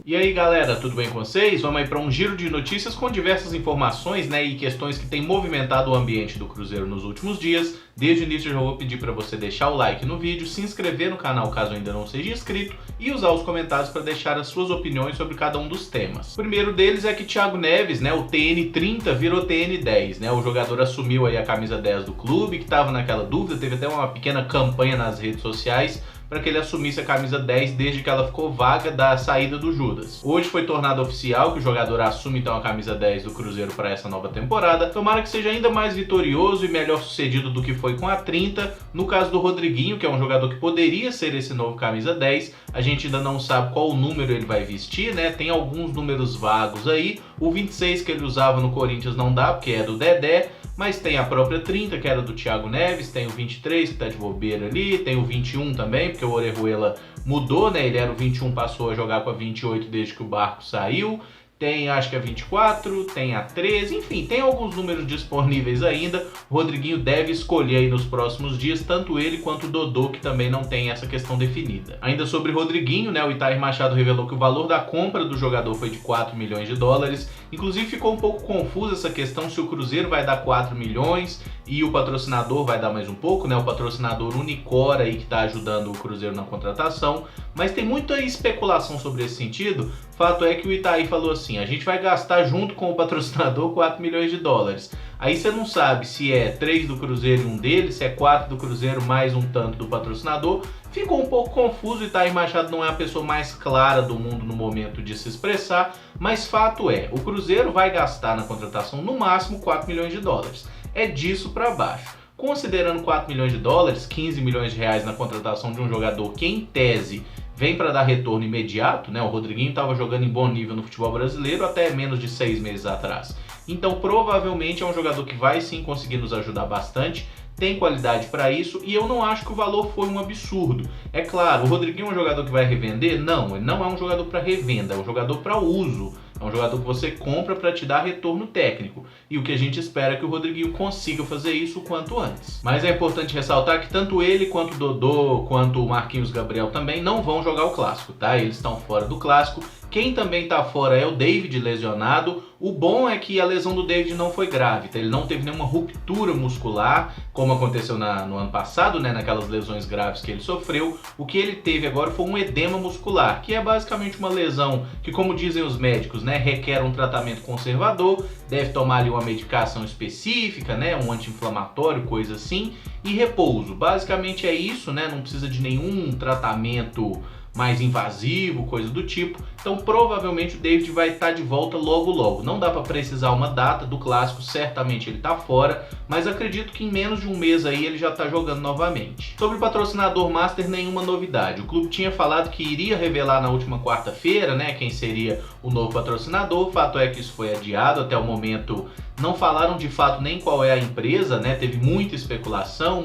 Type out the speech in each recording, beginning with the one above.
E aí galera, tudo bem com vocês? Vamos aí para um giro de notícias com diversas informações, e questões que têm movimentado o ambiente do Cruzeiro nos últimos dias. Desde o início eu já vou pedir para você deixar o like no vídeo, se inscrever no canal caso ainda não seja inscrito e usar os comentários para deixar as suas opiniões sobre cada um dos temas. O primeiro deles é que Thiago Neves, o TN30 virou TN10, O jogador assumiu aí a camisa 10 do clube, que estava naquela dúvida, teve até uma pequena campanha nas redes sociais para que ele assumisse a camisa 10 desde que ela ficou vaga da saída do Judas. Hoje foi tornado oficial que o jogador assume então a camisa 10 do Cruzeiro para essa nova temporada. Tomara que seja ainda mais vitorioso e melhor sucedido do que foi com a 30. No caso do Rodriguinho, que é um jogador que poderia ser esse novo camisa 10, a gente ainda não sabe qual número ele vai vestir, Tem alguns números vagos aí. O 26 que ele usava no Corinthians não dá, porque é do Dedé. Mas tem a própria 30, que era do Thiago Neves, tem o 23, que tá de bobeira ali, tem o 21 também, porque o Orejuela mudou, Ele era o 21, passou a jogar com a 28 desde que o Barco saiu. Tem, acho que a 24, tem a 13, enfim, tem alguns números disponíveis ainda. O Rodriguinho deve escolher aí nos próximos dias, tanto ele quanto o Dodô, que também não tem essa questão definida. Ainda sobre Rodriguinho, o Itamar Machado revelou que o valor da compra do jogador foi de 4 milhões de dólares. Inclusive ficou um pouco confusa essa questão se o Cruzeiro vai dar 4 milhões e o patrocinador vai dar mais um pouco, O patrocinador Unicor aí que está ajudando o Cruzeiro na contratação. Mas tem muita especulação sobre esse sentido. Fato é que o Itaí falou assim: a gente vai gastar junto com o patrocinador 4 milhões de dólares. Aí você não sabe se é 3 do Cruzeiro e um deles, se é 4 do Cruzeiro mais um tanto do patrocinador. Ficou um pouco confuso, o Itaí Machado não é a pessoa mais clara do mundo no momento de se expressar, mas fato é, o Cruzeiro vai gastar na contratação no máximo 4 milhões de dólares. É disso para baixo. Considerando 4 milhões de dólares, 15 milhões de reais na contratação de um jogador que em tese vem para dar retorno imediato, O Rodriguinho estava jogando em bom nível no futebol brasileiro até menos de 6 meses atrás. Então provavelmente é um jogador que vai sim conseguir nos ajudar bastante, tem qualidade para isso e eu não acho que o valor foi um absurdo. É claro, o Rodriguinho é um jogador que vai revender? Não, ele não é um jogador para revenda, é um jogador para uso. É um jogador que você compra para te dar retorno técnico. E o que a gente espera é que o Rodriguinho consiga fazer isso o quanto antes. Mas é importante ressaltar que tanto ele, quanto o Dodô, quanto o Marquinhos Gabriel também não vão jogar o Clássico, Eles estão fora do Clássico. Quem também está fora é o David, lesionado. O bom é que a lesão do David não foi grave, Ele não teve nenhuma ruptura muscular, como aconteceu no ano passado, naquelas lesões graves que ele sofreu. O que ele teve agora foi um edema muscular, que é basicamente uma lesão que, como dizem os médicos, requer um tratamento conservador, deve tomar ali uma medicação específica, um anti-inflamatório, coisa assim, e repouso. Basicamente é isso, não precisa de nenhum tratamento mais invasivo, coisa do tipo. Então provavelmente o David vai estar de volta logo logo. Não dá para precisar uma data do Clássico, certamente ele está fora, mas acredito que em menos de um mês aí ele já está jogando novamente. Sobre o patrocinador Master, nenhuma novidade. O clube tinha falado que iria revelar na última quarta-feira, quem seria o novo patrocinador. O fato é que isso foi adiado, até o momento não falaram de fato nem qual é a empresa, Teve muita especulação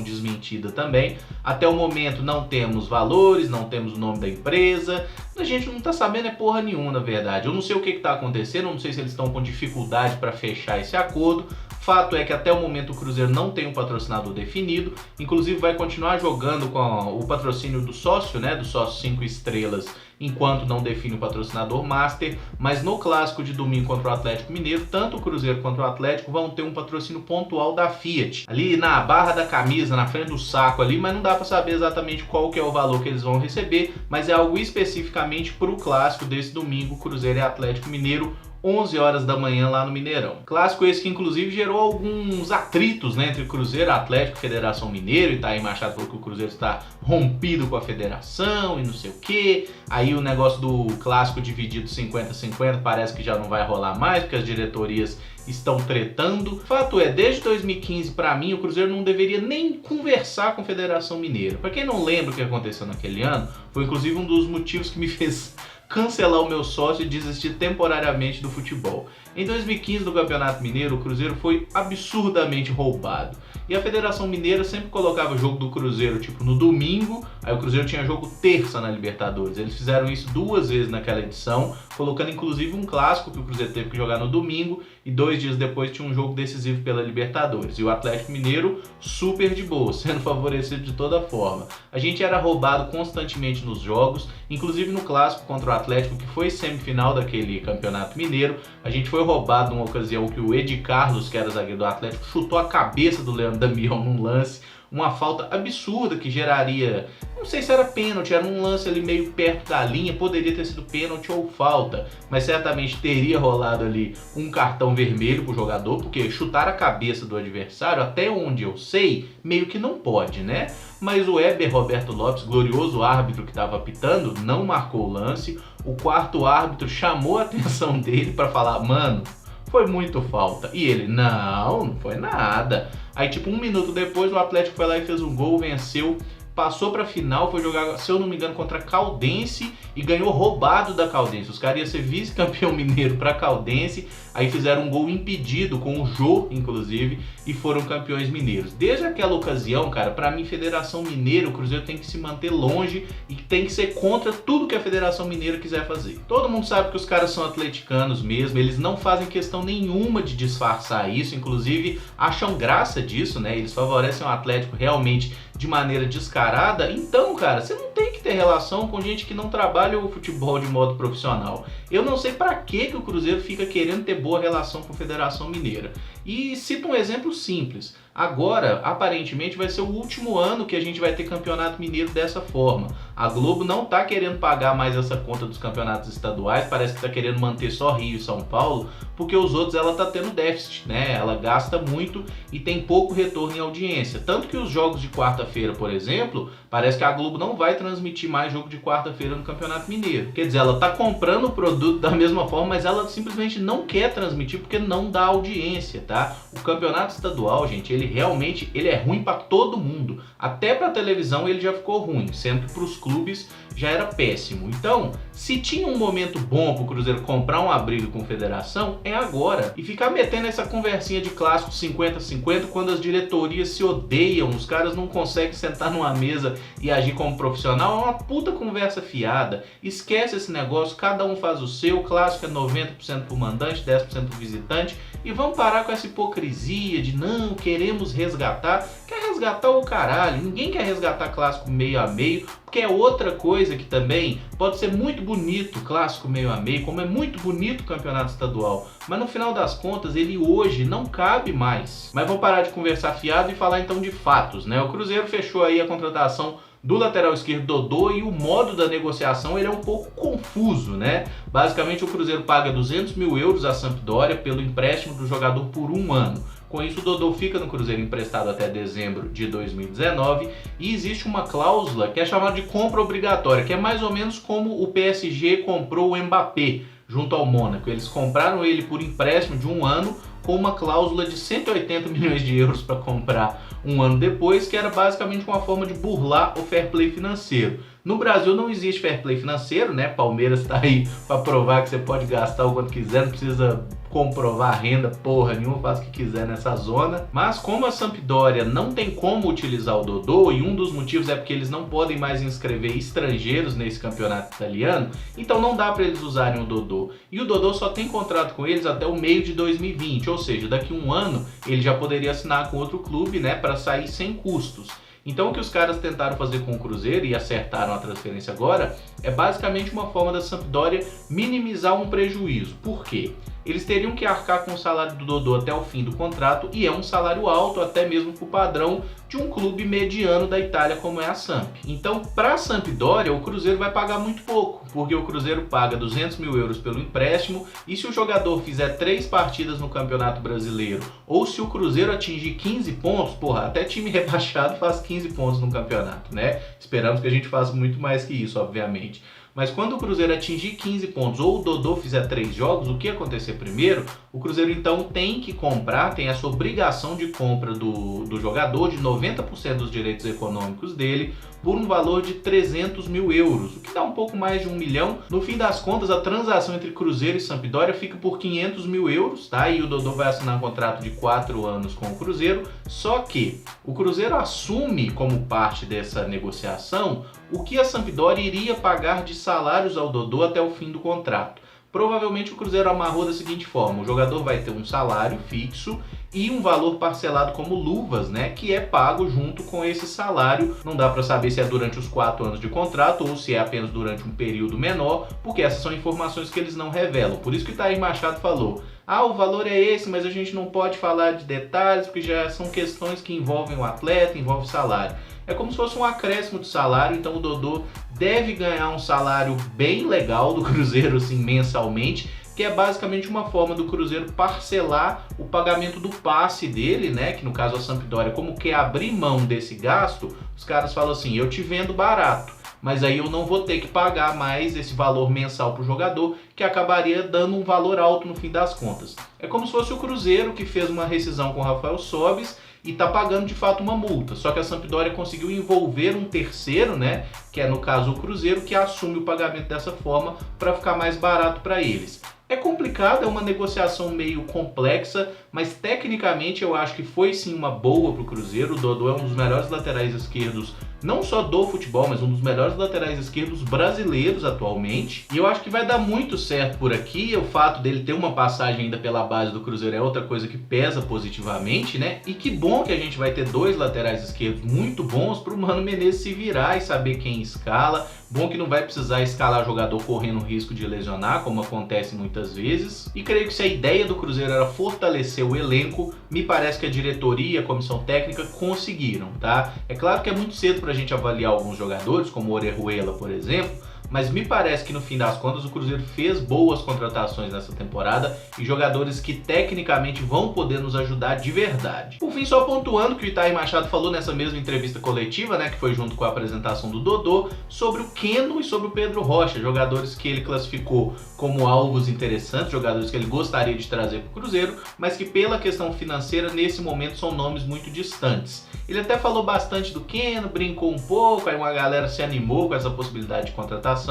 desmentida também. Até o momento não temos valores, não temos o nome da empresa. A gente não tá sabendo porra nenhuma, na verdade. Eu não sei o que tá acontecendo, eu não sei se eles estão com dificuldade para fechar esse acordo. Fato é que até o momento o Cruzeiro não tem um patrocinador definido. Inclusive vai continuar jogando com o patrocínio do sócio, do sócio 5 estrelas, enquanto não define o patrocinador Master. Mas no Clássico de domingo contra o Atlético Mineiro, tanto o Cruzeiro quanto o Atlético vão ter um patrocínio pontual da Fiat, ali na barra da camisa, na frente do saco ali, mas não dá para saber exatamente qual que é o valor que eles vão receber, mas é algo especificamente para o Clássico desse domingo, Cruzeiro e Atlético Mineiro, 11 horas da manhã lá no Mineirão. Clássico esse que inclusive gerou alguns atritos, entre Cruzeiro, Atlético, Federação Mineiro. E Itaí Machado falou que o Cruzeiro está rompido com a federação e não sei o que. Aí o negócio do Clássico dividido 50-50 parece que já não vai rolar mais, porque as diretorias estão tretando. Fato é, desde 2015 para mim o Cruzeiro não deveria nem conversar com a Federação Mineira. Para quem não lembra o que aconteceu naquele ano, foi inclusive um dos motivos que me fez cancelar o meu sócio e desistir temporariamente do futebol. Em 2015, no Campeonato Mineiro, o Cruzeiro foi absurdamente roubado. E a Federação Mineira sempre colocava o jogo do Cruzeiro tipo no domingo, aí o Cruzeiro tinha jogo terça na Libertadores. Eles fizeram isso 2 vezes naquela edição, colocando inclusive um clássico que o Cruzeiro teve que jogar no domingo e 2 dias depois tinha um jogo decisivo pela Libertadores. E o Atlético Mineiro super de boa, sendo favorecido de toda forma. A gente era roubado constantemente nos jogos, inclusive no clássico contra o Atlético, que foi semifinal daquele Campeonato Mineiro. A gente foi roubado numa ocasião que o Edi Carlos, que era zagueiro do Atlético, chutou a cabeça do Leandro Damião num lance, uma falta absurda que geraria, não sei se era pênalti, era um lance ali meio perto da linha, poderia ter sido pênalti ou falta, mas certamente teria rolado ali um cartão vermelho pro jogador, porque chutar a cabeça do adversário, até onde eu sei, meio que não pode, né? Mas o Weber Roberto Lopes, glorioso árbitro que estava apitando, não marcou o lance. O quarto árbitro chamou a atenção dele para falar, mano, foi muito falta. E ele, não foi nada. Aí, tipo, 1 minuto depois, o Atlético foi lá e fez um gol, venceu, passou pra final, foi jogar, se eu não me engano, contra a Caldense e ganhou roubado da Caldense. Os caras iam ser vice-campeão mineiro pra Caldense, aí fizeram um gol impedido com o Jô, inclusive, e foram campeões mineiros. Desde aquela ocasião, cara, pra mim, Federação Mineira, o Cruzeiro tem que se manter longe e tem que ser contra tudo que a Federação Mineira quiser fazer. Todo mundo sabe que os caras são atleticanos mesmo, eles não fazem questão nenhuma de disfarçar isso, inclusive acham graça disso, né? Eles favorecem o Atlético realmente de maneira descarada. Então, cara, você não tem que ter relação com gente que não trabalha o futebol de modo profissional. Eu não sei pra que o Cruzeiro fica querendo ter boa relação com a Federação Mineira. E cito um exemplo simples. Agora, aparentemente, vai ser o último ano que a gente vai ter campeonato mineiro dessa forma. A Globo não tá querendo pagar mais essa conta dos campeonatos estaduais, parece que tá querendo manter só Rio e São Paulo, porque os outros ela tá tendo déficit, né? Ela gasta muito e tem pouco retorno em audiência. Tanto que os jogos de quarta-feira, por exemplo, parece que a Globo não vai transmitir mais jogo de quarta-feira no Campeonato Mineiro. Quer dizer, ela tá comprando o produto da mesma forma, mas ela simplesmente não quer transmitir porque não dá audiência, tá? O campeonato estadual, gente, ele realmente é ruim para todo mundo. Até para televisão ele já ficou ruim, sendo que para os clubes já era péssimo. Então, se tinha um momento bom para o Cruzeiro comprar um abrigo com a Federação, é agora. E ficar metendo essa conversinha de clássico 50-50 quando as diretorias se odeiam, os caras não conseguem sentar numa mesa e agir como profissional, é uma puta conversa fiada. Esquece esse negócio, cada um faz o seu, o clássico é 90% pro mandante, 10% pro visitante, e vamos parar com essa hipocrisia de não, queremos resgatar. Quer resgatar o caralho, ninguém quer resgatar clássico meio a meio, porque é outra coisa que também pode ser muito bonito clássico meio a meio, como é muito bonito o campeonato estadual, mas no final das contas ele hoje não cabe mais. Mas vamos parar de conversar fiado e falar então de fatos, né? O Cruzeiro fechou aí a contratação do lateral esquerdo Dodô e o modo da negociação ele é um pouco confuso, né? Basicamente o Cruzeiro paga 200 mil euros à Sampdoria pelo empréstimo do jogador por 1 ano. Com isso o Dodô fica no Cruzeiro emprestado até dezembro de 2019 e existe uma cláusula que é chamada de compra obrigatória, que é mais ou menos como o PSG comprou o Mbappé junto ao Mônaco. Eles compraram ele por empréstimo de 1 ano com uma cláusula de 180 milhões de euros para comprar 1 ano depois, que era basicamente uma forma de burlar o fair play financeiro. No Brasil não existe fair play financeiro, né? Palmeiras está aí para provar que você pode gastar o quanto quiser, não precisa comprovar renda porra nenhuma, faz o que quiser nessa zona. Mas como a Sampdoria não tem como utilizar o Dodô, e um dos motivos é porque eles não podem mais inscrever estrangeiros nesse campeonato italiano, então não dá para eles usarem o Dodô. E o Dodô só tem contrato com eles até o meio de 2020, ou seja, daqui a 1 ano ele já poderia assinar com outro clube, né, para sair sem custos. Então o que os caras tentaram fazer com o Cruzeiro e acertaram a transferência agora é basicamente uma forma da Sampdoria minimizar um prejuízo. Por quê? Eles teriam que arcar com o salário do Dodô até o fim do contrato, e é um salário alto até mesmo para o padrão de um clube mediano da Itália como é a Samp. Então, para a Sampdoria, o Cruzeiro vai pagar muito pouco, porque o Cruzeiro paga 200 mil euros pelo empréstimo, e se o jogador fizer 3 partidas no Campeonato Brasileiro, ou se o Cruzeiro atingir 15 pontos, porra, até time rebaixado faz 15 pontos no campeonato, né? Esperamos que a gente faça muito mais que isso, obviamente. Mas quando o Cruzeiro atingir 15 pontos ou o Dodô fizer 3 jogos, o que acontecer primeiro? O Cruzeiro então tem que comprar, tem essa obrigação de compra do jogador de 90% dos direitos econômicos dele por um valor de 300 mil euros, o que dá um pouco mais de 1 milhão. No fim das contas, a transação entre Cruzeiro e Sampdoria fica por 500 mil euros, tá? E o Dodô vai assinar um contrato de 4 anos com o Cruzeiro, só que o Cruzeiro assume como parte dessa negociação o que a Sampdoria iria pagar de salários ao Dodô até o fim do contrato. Provavelmente o Cruzeiro amarrou da seguinte forma: o jogador vai ter um salário fixo e um valor parcelado como luvas, né, que é pago junto com esse salário. Não dá para saber se é durante os 4 anos de contrato ou se é apenas durante um período menor, porque essas são informações que eles não revelam. Por isso que o Itair Machado falou: ah, o valor é esse, mas a gente não pode falar de detalhes, porque já são questões que envolvem o atleta, envolvem o salário. É como se fosse um acréscimo de salário, então o Dodô deve ganhar um salário bem legal do Cruzeiro, assim, mensalmente, que é basicamente uma forma do Cruzeiro parcelar o pagamento do passe dele, né? Que no caso a Sampdoria, como quer abrir mão desse gasto, os caras falam assim: eu te vendo barato, mas aí eu não vou ter que pagar mais esse valor mensal para o jogador, que acabaria dando um valor alto no fim das contas. É como se fosse o Cruzeiro que fez uma rescisão com o Rafael Sobis e está pagando de fato uma multa, só que a Sampdoria conseguiu envolver um terceiro, né, que é no caso o Cruzeiro, que assume o pagamento dessa forma para ficar mais barato para eles. É complicado, é uma negociação meio complexa, mas tecnicamente eu acho que foi sim uma boa para o Cruzeiro. O Dodô é um dos melhores laterais esquerdos, não só do futebol, mas um dos melhores laterais esquerdos brasileiros atualmente. E eu acho que vai dar muito certo por aqui. O fato dele ter uma passagem ainda pela base do Cruzeiro é outra coisa que pesa positivamente, né? E que bom que a gente vai ter 2 laterais esquerdos muito bons para o Mano Menezes se virar e saber quem escala. Bom que não vai precisar escalar jogador correndo risco de lesionar, como acontece muitas vezes. E creio que se a ideia do Cruzeiro era fortalecer o elenco, me parece que a diretoria e a comissão técnica conseguiram, tá? É claro que é muito cedo para a gente avaliar alguns jogadores, como o Orejuela, por exemplo, mas me parece que no fim das contas o Cruzeiro fez boas contratações nessa temporada e jogadores que tecnicamente vão poder nos ajudar de verdade. Por fim, só pontuando que o Itair Machado falou nessa mesma entrevista coletiva, né, que foi junto com a apresentação do Dodô, sobre o Keno e sobre o Pedro Rocha, jogadores que ele classificou como alvos interessantes, jogadores que ele gostaria de trazer para o Cruzeiro, mas que pela questão financeira nesse momento são nomes muito distantes. Ele até falou bastante do Keno, brincou um pouco, aí uma galera se animou com essa possibilidade de contratação.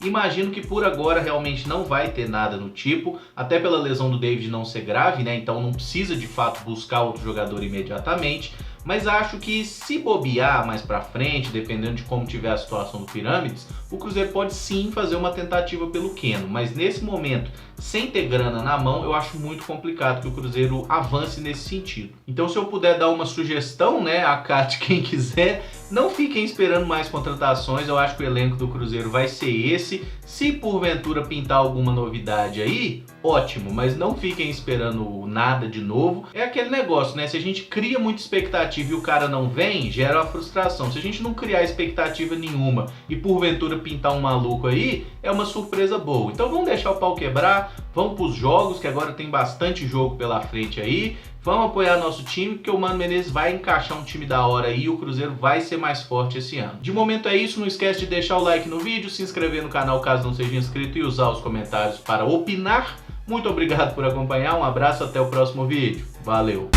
Imagino que por agora realmente não vai ter nada no tipo, até pela lesão do David não ser grave, né? Então não precisa de fato buscar outro jogador imediatamente. Mas acho que se bobear mais pra frente, dependendo de como tiver a situação do Pirâmides, o Cruzeiro pode sim fazer uma tentativa pelo Keno. Mas nesse momento, sem ter grana na mão, eu acho muito complicado que o Cruzeiro avance nesse sentido. Então se eu puder dar uma sugestão, né, a Kat, quem quiser, não fiquem esperando mais contratações. Eu acho que o elenco do Cruzeiro vai ser esse. Se porventura pintar alguma novidade aí, ótimo, mas não fiquem esperando nada de novo. É aquele negócio, né? Se a gente cria muita expectativa e o cara não vem, gera uma frustração. Se a gente não criar expectativa nenhuma e porventura pintar um maluco aí, é uma surpresa boa. Então vamos deixar o pau quebrar, vamos pros jogos, que agora tem bastante jogo pela frente aí. Vamos apoiar nosso time, porque o Mano Menezes vai encaixar um time da hora aí e o Cruzeiro vai ser mais forte esse ano. De momento é isso, não esquece de deixar o like no vídeo, se inscrever no canal caso não seja inscrito e usar os comentários para opinar. Muito obrigado por acompanhar, um abraço, até o próximo vídeo. Valeu!